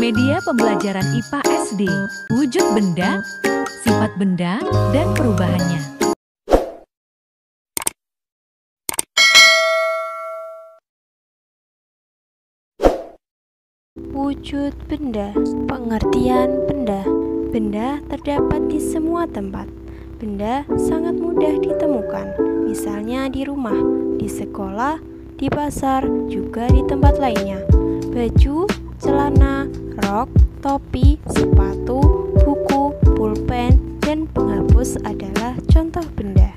Media pembelajaran IPA SD, wujud benda, sifat benda, dan perubahannya. Wujud benda. Pengertian benda. Benda terdapat di semua tempat. Benda sangat mudah ditemukan, misalnya di rumah, di sekolah, di pasar, juga di tempat lainnya. Baju, celana, rok, topi, sepatu, buku, pulpen, dan penghapus adalah contoh benda.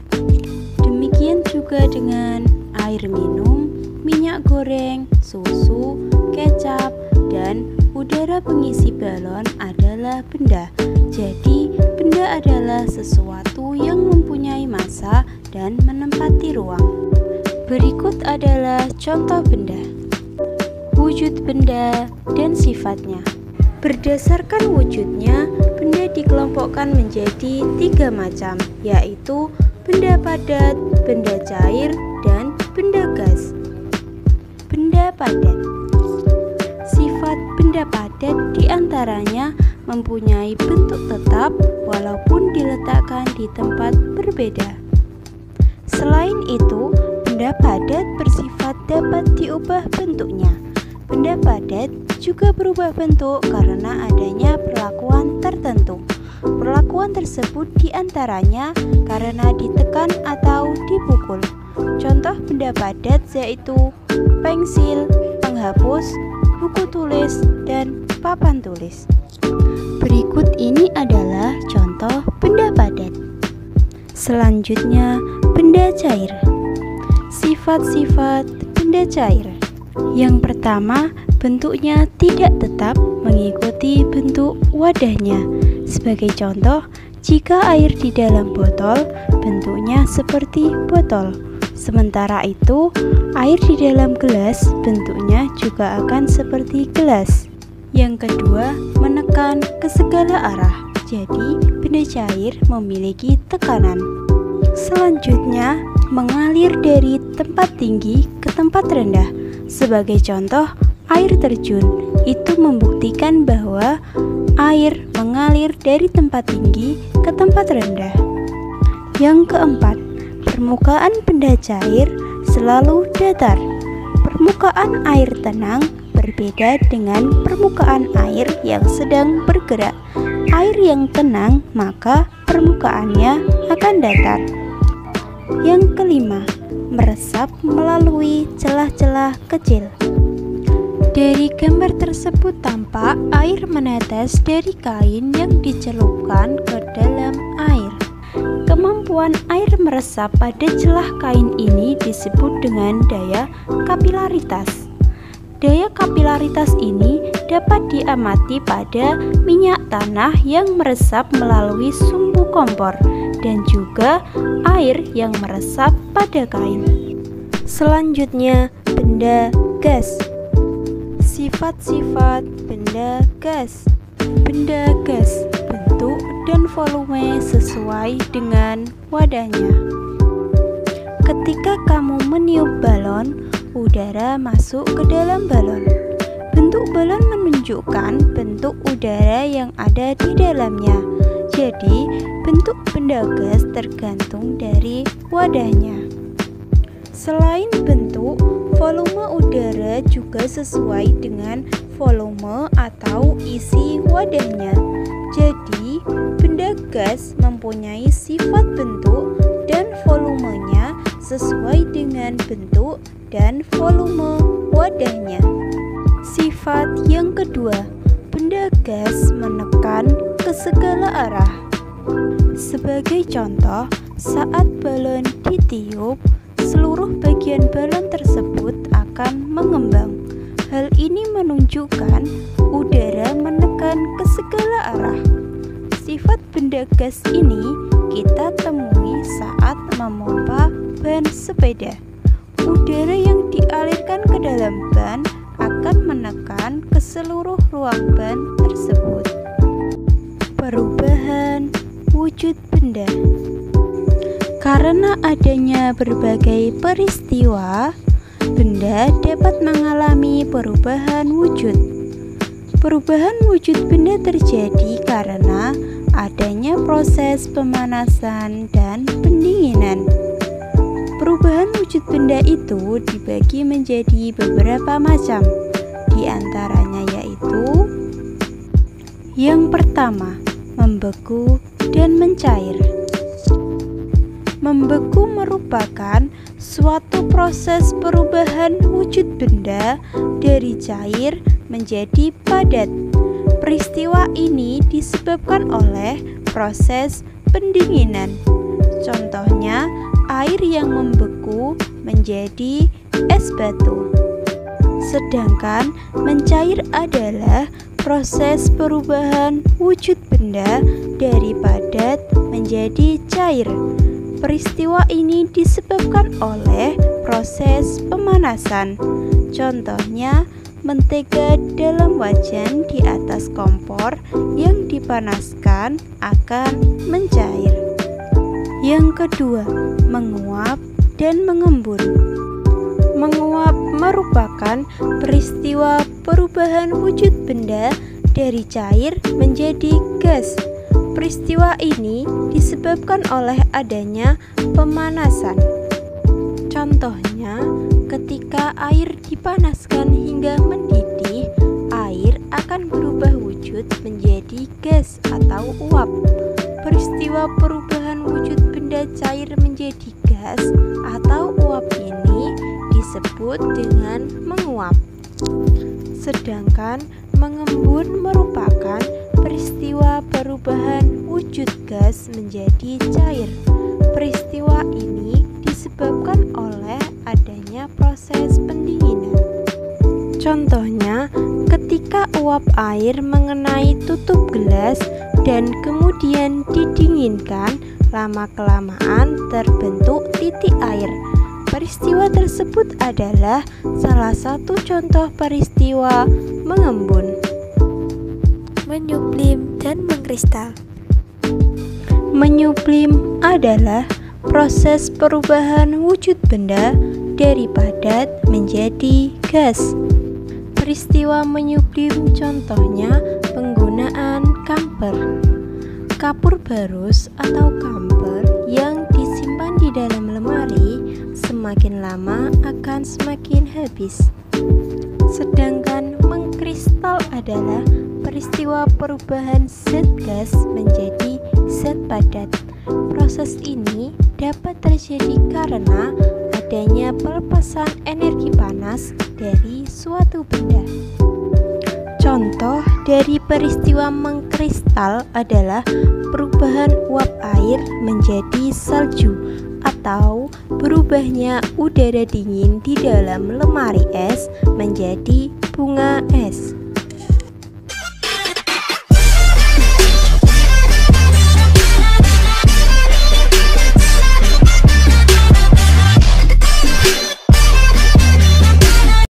Demikian juga dengan air minum, minyak goreng, susu, kecap, dan udara pengisi balon adalah benda. Jadi, benda adalah sesuatu yang mempunyai massa dan menempati ruang. Berikut adalah contoh benda. Wujud benda dan sifatnya. Berdasarkan wujudnya, benda dikelompokkan menjadi 3 macam, yaitu benda padat, benda cair, dan benda gas. Benda padat. Sifat benda padat diantaranya mempunyai bentuk tetap walaupun diletakkan di tempat berbeda. Selain itu, benda padat bersifat dapat diubah bentuknya. Benda padat juga berubah bentuk karena adanya perlakuan tertentu. Perlakuan tersebut diantaranya karena ditekan atau dipukul. Contoh benda padat yaitu pensil, penghapus, buku tulis, dan papan tulis. Berikut ini adalah contoh benda padat. Selanjutnya, benda cair. Sifat-sifat benda cair. Yang pertama, bentuknya tidak tetap mengikuti bentuk wadahnya. Sebagai contoh, jika air di dalam botol, bentuknya seperti botol. Sementara itu, air di dalam gelas bentuknya juga akan seperti gelas. Yang kedua, menekan ke segala arah. Jadi, benda cair memiliki tekanan. Selanjutnya, mengalir dari tempat tinggi ke tempat rendah. Sebagai contoh, air terjun. Itu membuktikan bahwa air mengalir dari tempat tinggi ke tempat rendah. Yang keempat, permukaan benda cair selalu datar. Permukaan air tenang berbeda dengan permukaan air yang sedang bergerak. Air yang tenang, maka permukaannya akan datar. Yang kelima, meresap melalui celah-celah kecil. Dari gambar tersebut tampak air menetes dari kain yang dicelupkan ke dalam air. Kemampuan air meresap pada celah kain ini disebut dengan daya kapilaritas. Daya kapilaritas ini dapat diamati pada minyak tanah yang meresap melalui sumbu kompor dan juga air yang meresap pada kain. Selanjutnya, benda gas. Sifat-sifat benda gas. Benda gas bentuk dan volume sesuai dengan wadahnya. Ketika kamu meniup balon, udara masuk ke dalam balon. Bentuk balon menunjukkan bentuk udara yang ada di dalamnya. Jadi, bentuk benda gas tergantung dari wadahnya. Selain bentuk, volume udara juga sesuai dengan volume atau isi wadahnya. Jadi, benda gas mempunyai sifat bentuk dan volumenya sesuai dengan bentuk dan volume wadahnya. Sifat yang kedua, benda gas menekan ke segala arah. Sebagai contoh, saat balon ditiup, seluruh bagian balon tersebut akan mengembang. Hal ini menunjukkan udara menekan ke segala arah. Sifat benda gas ini kita temui saat memompa ban sepeda. Udara yang dialirkan ke dalam ban akan menekan ke seluruh ruang ban tersebut. Perubahan wujud benda. Karena adanya berbagai peristiwa, benda dapat mengalami perubahan wujud. Perubahan wujud benda terjadi karena adanya proses pemanasan dan pendinginan. Perubahan wujud benda itu dibagi menjadi beberapa macam. Di antaranya yaitu yang pertama, membeku dan mencair. Membeku merupakan suatu proses perubahan wujud benda dari cair menjadi padat. Peristiwa ini disebabkan oleh proses pendinginan. Contohnya, air yang membeku menjadi es batu. Sedangkan mencair adalah proses perubahan wujud benda dari padat menjadi cair. Peristiwa ini disebabkan oleh proses pemanasan. Contohnya, mentega dalam wajan di atas kompor yang dipanaskan akan mencair. Yang kedua, menguap dan mengembun. Menguap merupakan peristiwa perubahan wujud benda dari cair menjadi gas. Peristiwa ini disebabkan oleh adanya pemanasan. Contohnya, ketika air dipanaskan hingga mendidih, air akan berubah wujud menjadi gas atau uap. Peristiwa perubahan wujud benda cair menjadi gas atau uap ini disebut dengan menguap. Sedangkan mengembun merupakan peristiwa perubahan wujud gas menjadi cair. Peristiwa ini disebabkan oleh adanya proses pendinginan. Contohnya, ketika uap air mengenai tutup gelas dan kemudian didinginkan, lama-kelamaan terbentuk titik air. Peristiwa tersebut adalah salah satu contoh peristiwa mengembun. Menyublim dan mengkristal. Menyublim adalah proses perubahan wujud benda dari padat menjadi gas. Peristiwa menyublim contohnya penggunaan kamper. Kapur barus atau kamper yang disimpan di dalam lemari semakin lama akan semakin habis. Sedangkan mengkristal adalah peristiwa perubahan zat gas menjadi zat padat. Proses ini dapat terjadi karena adanya pelepasan energi panas dari suatu benda. Contoh dari peristiwa mengkristal adalah perubahan uap air menjadi salju atau berubahnya udara dingin di dalam lemari es menjadi bunga es.